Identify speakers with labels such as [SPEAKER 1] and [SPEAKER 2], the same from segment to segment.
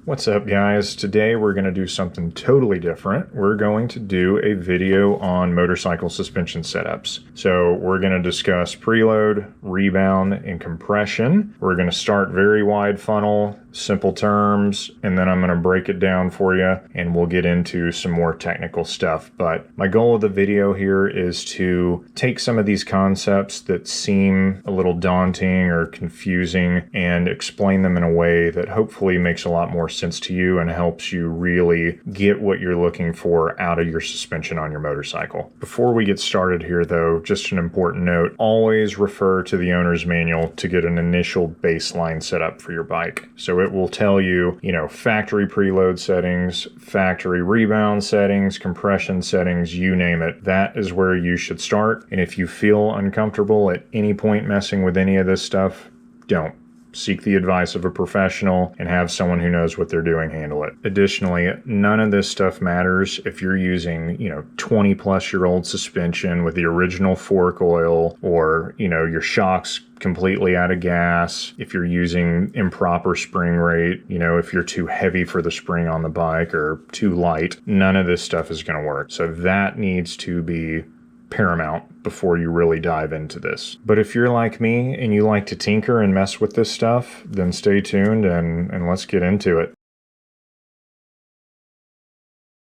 [SPEAKER 1] What's up, guys? Today we're going to do something totally different. We're going to do a video on motorcycle suspension setups. So we're going to discuss preload, rebound, and compression. We're going to start very wide funnel, simple terms, and then I'm going to break it down for you and we'll get into some more technical stuff. But my goal of the video here is to take some of these concepts that seem a little daunting or confusing and explain them in a way that hopefully makes a lot more sense to you and helps you really get what you're looking for out of your suspension on your motorcycle. Before we get started here though, just an important note, always refer to the owner's manual to get an initial baseline setup for your bike. So it will tell you, factory preload settings, factory rebound settings, compression settings, you name it. That is where you should start. And if you feel uncomfortable at any point messing with any of this stuff, don't. Seek the advice of a professional and have someone who knows what they're doing handle it. Additionally, none of this stuff matters if you're using, 20 plus year old suspension with the original fork oil, or, your shocks completely out of gas, if you're using improper spring rate, if you're too heavy for the spring on the bike or too light, none of this stuff is going to work. So that needs to be paramount before you really dive into this. But if you're like me and you like to tinker and mess with this stuff, then stay tuned and let's get into it.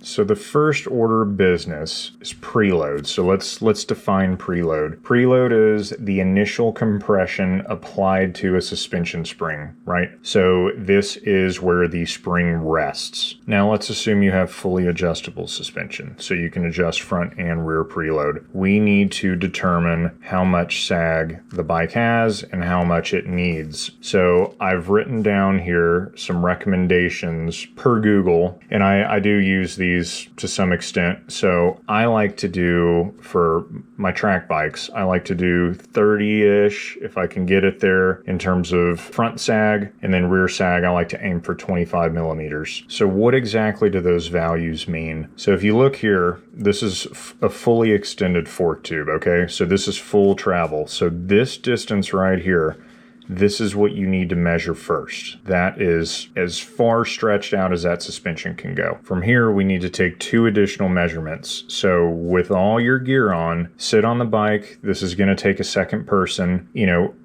[SPEAKER 1] So the first order of business is preload. So let's define preload. Preload is the initial compression applied to a suspension spring, right? So this is where the spring rests. Now let's assume you have fully adjustable suspension, so you can adjust front and rear preload. We need to determine how much sag the bike has and how much it needs. So I've written down here some recommendations per Google, and I do use these to some extent. So I like to do, for my track bikes, I like to do 30-ish if I can get it there in terms of front sag, and then rear sag I like to aim for 25 millimeters. So what exactly do those values mean? So if you look here, this is a fully extended fork tube, okay? So this is full travel. So this distance right here, this is what you need to measure first. That is as far stretched out as that suspension can go. From here, we need to take 2 additional measurements. So with all your gear on, sit on the bike. This is going to take a second person,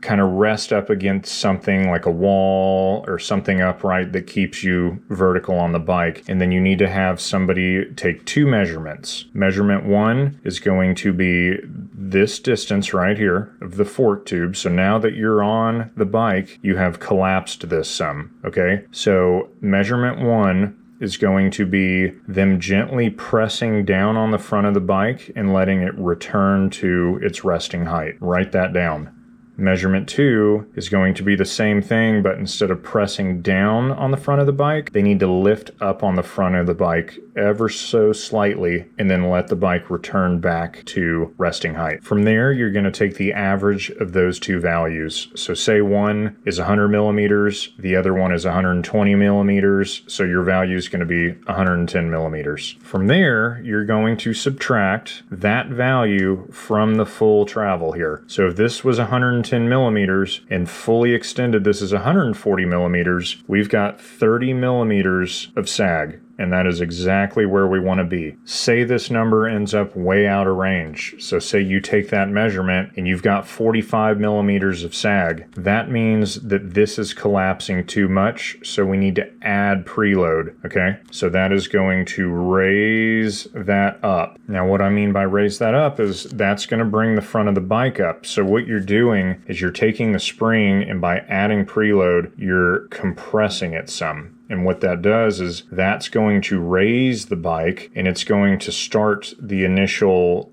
[SPEAKER 1] kind of rest up against something like a wall or something upright that keeps you vertical on the bike. And then you need to have somebody take 2 measurements. Measurement 1 is going to be this distance right here of the fork tube. So now that you're on the bike, you have collapsed this some, okay? So measurement 1 is going to be them gently pressing down on the front of the bike and letting it return to its resting height. Write that down. Measurement 2 is going to be the same thing, but instead of pressing down on the front of the bike, they need to lift up on the front of the bike ever so slightly and then let the bike return back to resting height. From there, you're going to take the average of those 2 values. So say one is 100 millimeters, the other one is 120 millimeters, so your value is going to be 110 millimeters. From there, you're going to subtract that value from the full travel here. So if this was 110 millimeters and fully extended, this is 140 millimeters, we've got 30 millimeters of sag. And that is exactly where we want to be. Say this number ends up way out of range. So say you take that measurement and you've got 45 millimeters of sag. That means that this is collapsing too much, so we need to add preload, okay? So that is going to raise that up. Now what I mean by raise that up is that's going to bring the front of the bike up. So what you're doing is you're taking the spring, and by adding preload, you're compressing it some. And what that does is that's going to raise the bike, and it's going to start the initial,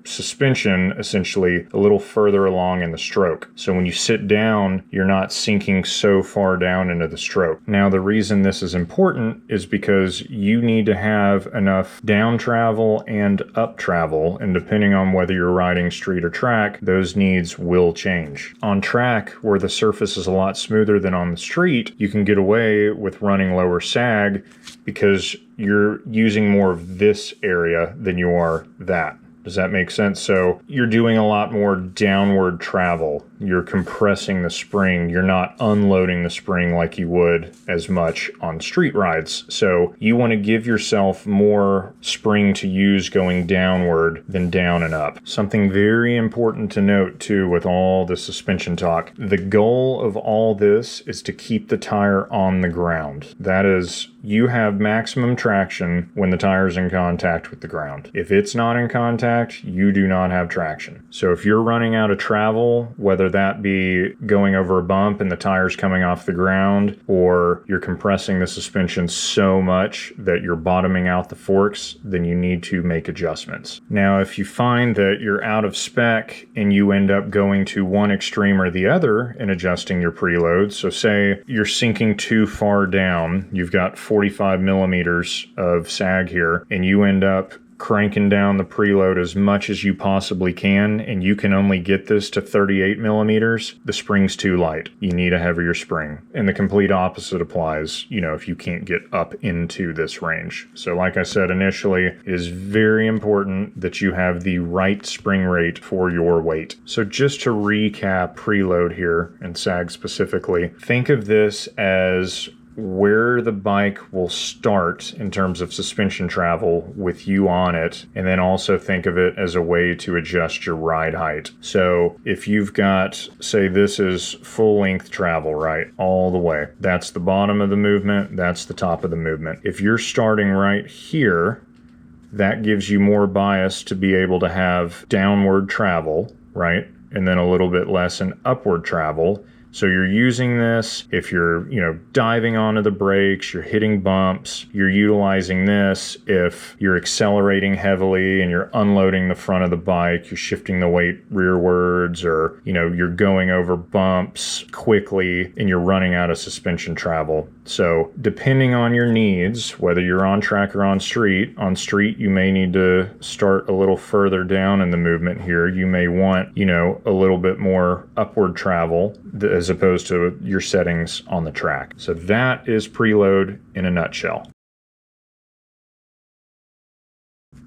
[SPEAKER 1] suspension essentially a little further along in the stroke. So when you sit down, you're not sinking so far down into the stroke. Now, the reason this is important is because you need to have enough down travel and up travel, and depending on whether you're riding street or track, those needs will change. On track, where the surface is a lot smoother than on the street, you can get away with running lower sag because you're using more of this area than you are that. Does that make sense? So you're doing a lot more downward travel, you're compressing the spring. You're not unloading the spring like you would as much on street rides. So you want to give yourself more spring to use going downward than down and up. Something very important to note too with all the suspension talk. The goal of all this is to keep the tire on the ground. That is, you have maximum traction when the tire's in contact with the ground. If it's not in contact, you do not have traction. So if you're running out of travel, whether that be going over a bump and the tire's coming off the ground, or you're compressing the suspension so much that you're bottoming out the forks, then you need to make adjustments. Now, if you find that you're out of spec and you end up going to one extreme or the other in adjusting your preload, so say you're sinking too far down, you've got 45 millimeters of sag here, and you end up cranking down the preload as much as you possibly can, and you can only get this to 38 millimeters, the spring's too light. You need a heavier spring. And the complete opposite applies, if you can't get up into this range. So like I said initially, it is very important that you have the right spring rate for your weight. So just to recap preload here, and sag specifically, think of this as where the bike will start in terms of suspension travel with you on it, and then also think of it as a way to adjust your ride height. So if you've got, say this is full length travel, right, all the way, that's the bottom of the movement, that's the top of the movement. If you're starting right here, that gives you more bias to be able to have downward travel, right, and then a little bit less in upward travel. So you're using this if you're, diving onto the brakes, you're hitting bumps, you're utilizing this if you're accelerating heavily and you're unloading the front of the bike, you're shifting the weight rearwards, or, you're going over bumps quickly and you're running out of suspension travel. So depending on your needs, whether you're on track or on street you may need to start a little further down in the movement here. You may want, a little bit more upward travel as opposed to your settings on the track. So that is preload in a nutshell.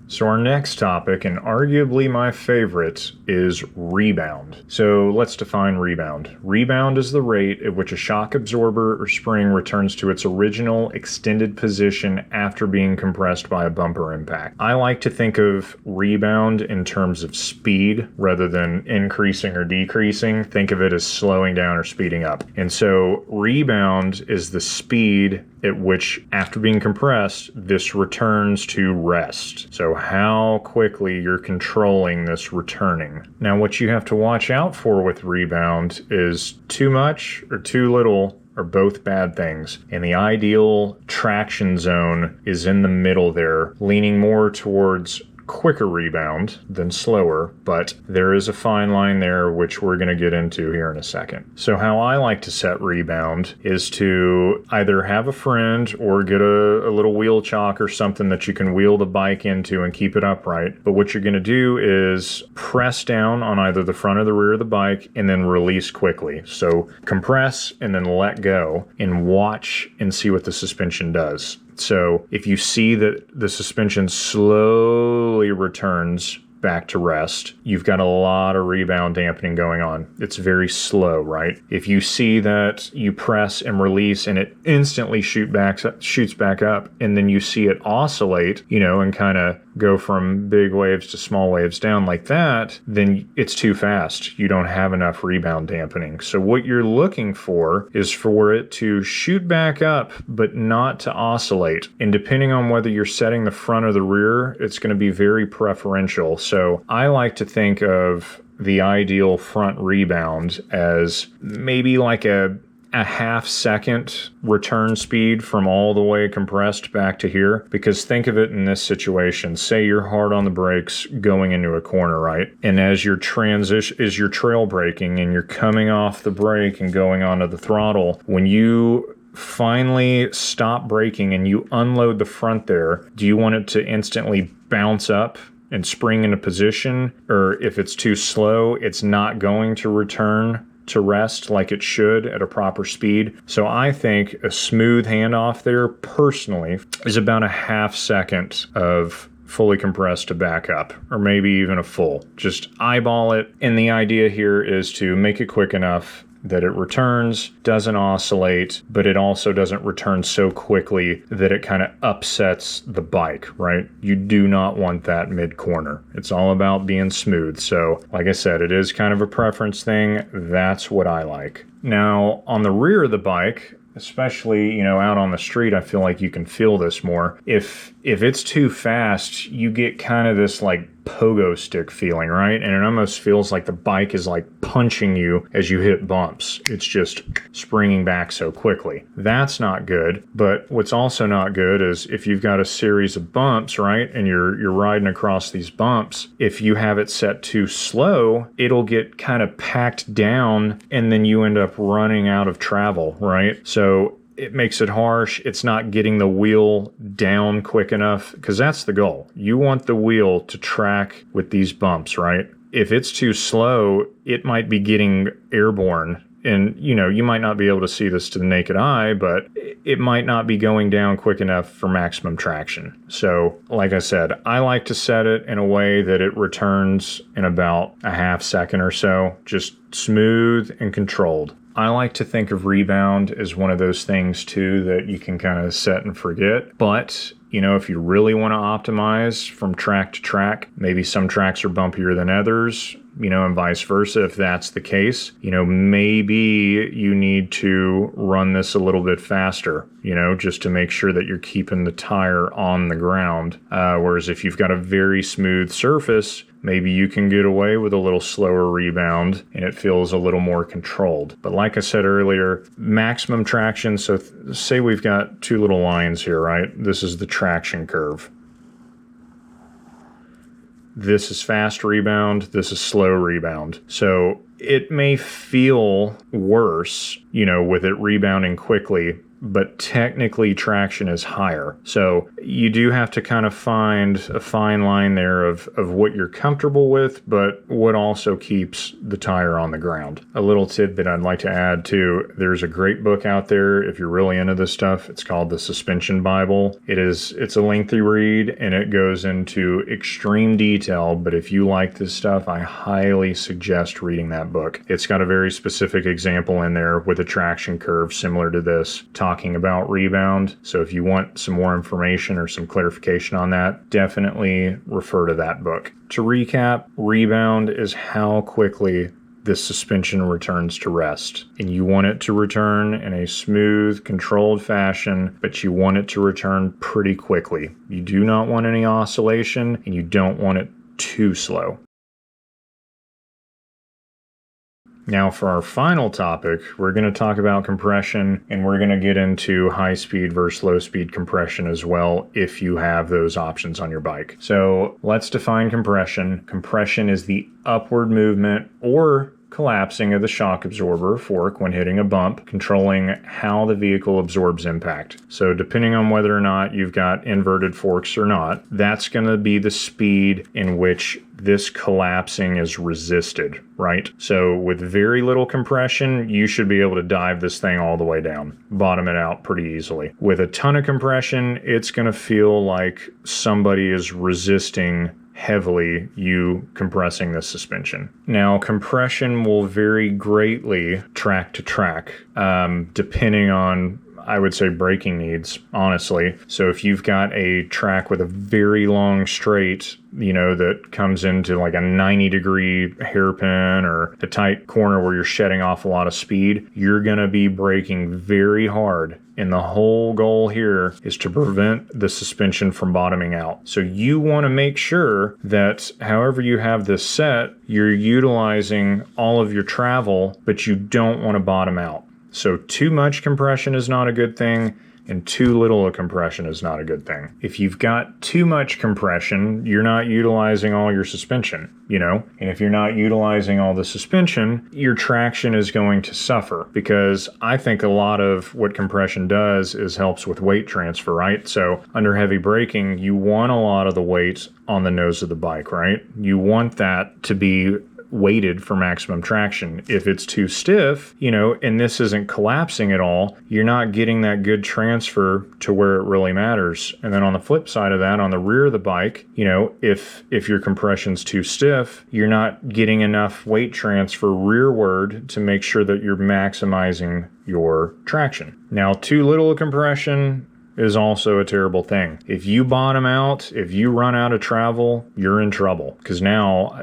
[SPEAKER 1] So our next topic, and arguably my favorite, is rebound. So let's define rebound. Rebound is the rate at which a shock absorber or spring returns to its original extended position after being compressed by a bumper impact. I like to think of rebound in terms of speed rather than increasing or decreasing. Think of it as slowing down or speeding up. And so rebound is the speed at which, after being compressed, this returns to rest. So how quickly you're controlling this returning. Now, what you have to watch out for with rebound is too much or too little are both bad things. And the ideal traction zone is in the middle there, leaning more towards quicker rebound than slower, but there is a fine line there which we're going to get into here in a second. So how I like to set rebound is to either have a friend or get a little wheel chock or something that you can wheel the bike into and keep it upright. But what you're going to do is press down on either the front or the rear of the bike and then release quickly. So compress and then let go and watch and see what the suspension does. So if you see that the suspension slowly returns back to rest, you've got a lot of rebound dampening going on. It's very slow, right? If you see that you press and release and it instantly shoots back up, and then you see it oscillate, and kind of go from big waves to small waves down like that, then it's too fast. You don't have enough rebound dampening. So what you're looking for is for it to shoot back up, but not to oscillate. And depending on whether you're setting the front or the rear, it's going to be very preferential. So I like to think of the ideal front rebound as maybe like a half second return speed from all the way compressed back to here. Because think of it in this situation. Say you're hard on the brakes going into a corner, right? And as you're trail braking and you're coming off the brake and going onto the throttle, when you finally stop braking and you unload the front there, do you want it to instantly bounce up and spring into position? Or if it's too slow, it's not going to return to rest like it should at a proper speed. So I think a smooth handoff there personally is about a half second of fully compressed to back up, or maybe even a full. Just eyeball it. And the idea here is to make it quick enough that it returns, doesn't oscillate, but it also doesn't return so quickly that it kind of upsets the bike, right? You do not want that mid-corner. It's all about being smooth. So, like I said, it is kind of a preference thing. That's what I like. Now, on the rear of the bike, especially, out on the street, I feel like you can feel this more. If it's too fast, you get kind of this like pogo stick feeling, right? And it almost feels like the bike is like punching you as you hit bumps. It's just springing back so quickly. That's not good. But what's also not good is if you've got a series of bumps, right? And you're riding across these bumps, if you have it set too slow, it'll get kind of packed down and then you end up running out of travel, right? So it makes it harsh. It's not getting the wheel down quick enough, because that's the goal. You want the wheel to track with these bumps, right? If it's too slow, it might be getting airborne. And, you might not be able to see this to the naked eye, but it might not be going down quick enough for maximum traction. So, like I said, I like to set it in a way that it returns in about a half second or so, just smooth and controlled. I like to think of Rebound as one of those things too that you can kind of set and forget. But, if you really want to optimize from track to track, maybe some tracks are bumpier than others, and vice versa. If that's the case, maybe you need to run this a little bit faster, just to make sure that you're keeping the tire on the ground. Whereas if you've got a very smooth surface, maybe you can get away with a little slower rebound and it feels a little more controlled. But like I said earlier, maximum traction. So say we've got two little lines here, right? This is the traction curve. This is fast rebound. This is slow rebound. So it may feel worse, with it rebounding quickly, but technically traction is higher. So you do have to kind of find a fine line there of what you're comfortable with, but what also keeps the tire on the ground. A little tidbit I'd like to add too, there's a great book out there if you're really into this stuff. It's called The Suspension Bible. It's a lengthy read and it goes into extreme detail, but if you like this stuff, I highly suggest reading that book. It's got a very specific example in there with a traction curve similar to this, talking about rebound. So if you want some more information or some clarification on that, definitely refer to that book. To recap, rebound is how quickly this suspension returns to rest. And you want it to return in a smooth, controlled fashion, but you want it to return pretty quickly. You do not want any oscillation, and you don't want it too slow. Now for our final topic, we're going to talk about compression, and we're going to get into high speed versus low speed compression as well if you have those options on your bike. So let's define compression. Compression is the upward movement or collapsing of the shock absorber fork when hitting a bump, controlling how the vehicle absorbs impact. So depending on whether or not you've got inverted forks or not, that's going to be the speed in which this collapsing is resisted, right? So with very little compression, you should be able to dive this thing all the way down, bottom it out pretty easily. With a ton of compression, it's going to feel like somebody is resisting heavily you compressing the suspension. Now, compression will vary greatly track to track, depending on, I would say, braking needs, honestly. So if you've got a track with a very long straight, that comes into like a 90-degree hairpin or a tight corner where you're shedding off a lot of speed, you're going to be braking very hard. And the whole goal here is to prevent the suspension from bottoming out. So you want to make sure that however you have this set, you're utilizing all of your travel, but you don't want to bottom out. So too much compression is not a good thing, and too little of compression is not a good thing. If you've got too much compression, you're not utilizing all your suspension, And if you're not utilizing all the suspension, your traction is going to suffer, because I think a lot of what compression does is helps with weight transfer, right? So under heavy braking, you want a lot of the weight on the nose of the bike, right? You want that to be weighted for maximum traction. If it's too stiff, and this isn't collapsing at all, you're not getting that good transfer to where it really matters. And then on the flip side of that, on the rear of the bike, if your compression's too stiff, you're not getting enough weight transfer rearward to make sure that you're maximizing your traction. Now, too little compression is also a terrible thing. If you bottom out, if you run out of travel, you're in trouble, because now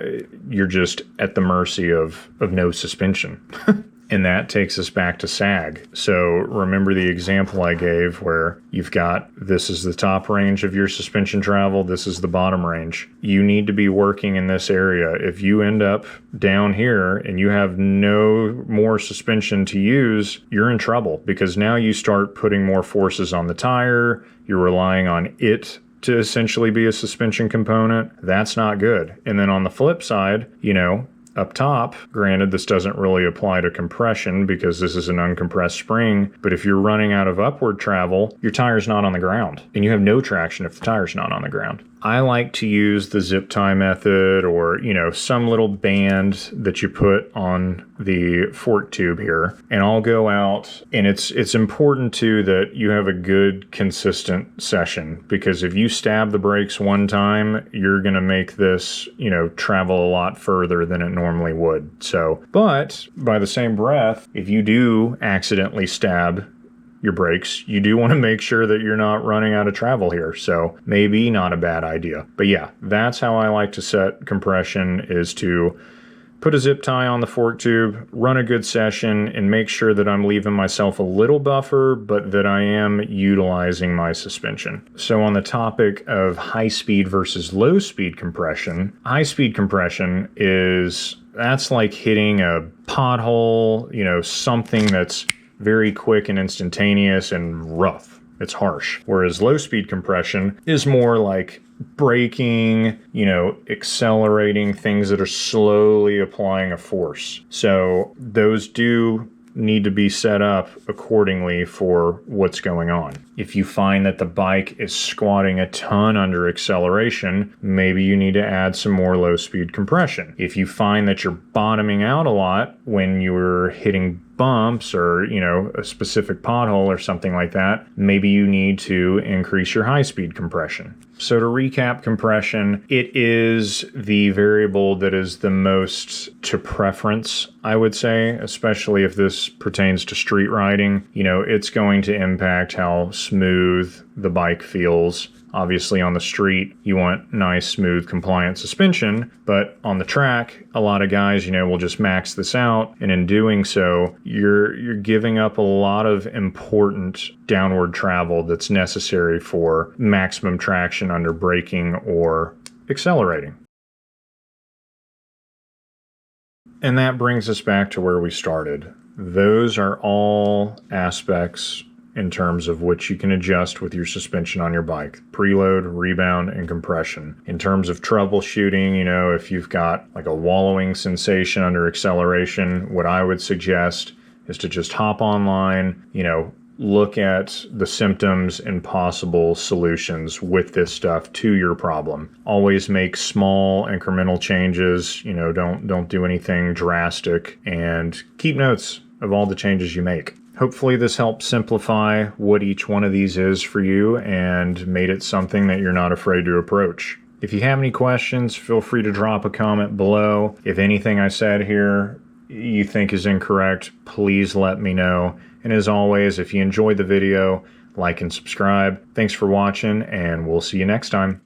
[SPEAKER 1] you're just at the mercy of no suspension. And that takes us back to sag. So remember the example I gave where you've got, this is the top range of your suspension travel, this is the bottom range. You need to be working in this area. If you end up down here and you have no more suspension to use, you're in trouble, because now you start putting more forces on the tire. You're relying on it to essentially be a suspension component. That's not good. And then on the flip side, up top, granted, this doesn't really apply to compression because this is an uncompressed spring, but if you're running out of upward travel, your tire's not on the ground, and you have no traction if the tire's not on the ground. I like to use the zip tie method, or, some little band that you put on the fork tube here, and I'll go out, and it's important too that you have a good consistent session, because if you stab the brakes one time, you're going to make this, travel a lot further than it normally would. So, but by the same breath, if you do accidentally stab your brakes, you do want to make sure that you're not running out of travel here. So maybe not a bad idea. But yeah, that's how I like to set compression, is to put a zip tie on the fork tube, run a good session, and make sure that I'm leaving myself a little buffer, but that I am utilizing my suspension. So on the topic of high speed versus low speed compression, high speed compression that's like hitting a pothole, something that's very quick and instantaneous and rough. It's harsh. Whereas low speed compression is more like braking, accelerating, things that are slowly applying a force. So those do need to be set up accordingly for what's going on. If you find that the bike is squatting a ton under acceleration, maybe you need to add some more low speed compression. If you find that you're bottoming out a lot when you're hitting bumps or, a specific pothole or something like that, maybe you need to increase your high speed compression. So to recap compression, it is the variable that is the most to preference, I would say, especially if this pertains to street riding. It's going to impact how smooth the bike feels. Obviously on the street, you want nice, smooth, compliant suspension, but on the track, a lot of guys, will just max this out, and in doing so, you're giving up a lot of important downward travel that's necessary for maximum traction under braking or accelerating. And that brings us back to where we started. Those are all aspects in terms of which you can adjust with your suspension on your bike: preload, rebound, and compression. In terms of troubleshooting, if you've got like a wallowing sensation under acceleration, what I would suggest is to just hop online, look at the symptoms and possible solutions with this stuff to your problem. Always make small incremental changes, don't do anything drastic, and keep notes of all the changes you make. Hopefully this helped simplify what each one of these is for you and made it something that you're not afraid to approach. If you have any questions, feel free to drop a comment below. If anything I said here you think is incorrect, please let me know. And as always, if you enjoyed the video, like and subscribe. Thanks for watching, and we'll see you next time.